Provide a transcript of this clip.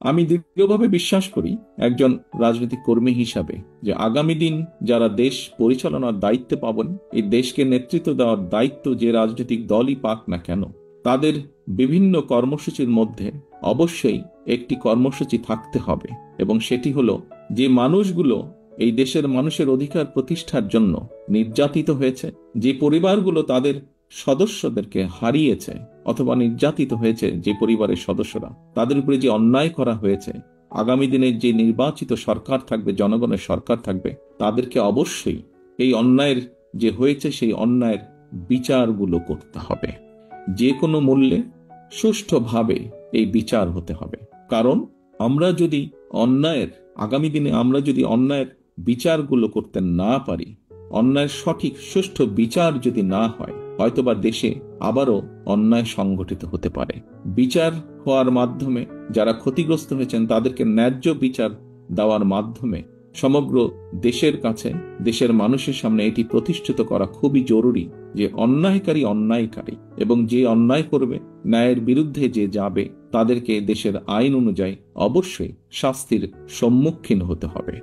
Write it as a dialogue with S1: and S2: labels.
S1: আমি দৃঢ়ভাবে বিশ্বাস করি একজন রাজনৈতিক কর্মী হিসাবে যে আগামী দিন যারা দেশ পরিচালনার দায়িত্বে পাবেন, এই দেশকে নেতৃত্ব দেওয়ার দায়িত্ব যে রাজনৈতিক দলই পাক না কেন, তাদের বিভিন্ন কর্মসূচির মধ্যে অবশ্যই একটি কর্মসূচি থাকতে হবে, এবং সেটি হলো যে মানুষগুলো এই দেশের মানুষের অধিকার প্রতিষ্ঠার জন্য নির্যাতিত হয়েছে, যে পরিবারগুলো তাদের সদস্যদেরকে হারিয়েছে অথবা নির্যাতিত হয়েছে, যে পরিবারের সদস্যরা, তাদের উপরে যে অন্যায় করা হয়েছে, আগামী দিনে যে নির্বাচিত সরকার থাকবে, জনগণের সরকার থাকবে, তাদেরকে অবশ্যই এই অন্যায়ের যে হয়েছে সেই অন্যায়ের বিচারগুলো করতে হবে। যে কোনো মূল্যে সুষ্ঠুভাবে এই বিচার হতে হবে। কারণ আমরা যদি আগামী দিনে আমরা যদি অন্যায়ের বিচারগুলো করতে না পারি, অন্যায়ের সঠিক সুষ্ঠু বিচার যদি না হয়, হয়তোবা দেশে আবারও অন্যায় সংগঠিত হতে পারে। বিচার হওয়ার মাধ্যমে যারা ক্ষতিগ্রস্ত হয়েছেন তাদেরকে ন্যায্য বিচার দেওয়ার মাধ্যমে সমগ্র দেশের কাছে, দেশের মানুষের সামনে এটি প্রতিষ্ঠিত করা খুবই জরুরি যে অন্যায়কারী অন্যায়কারী, এবং যে অন্যায় করবে, ন্যায়ের বিরুদ্ধে যে যাবে, তাদেরকে দেশের আইন অনুযায়ী অবশ্যই শাস্তির সম্মুখীন হতে হবে।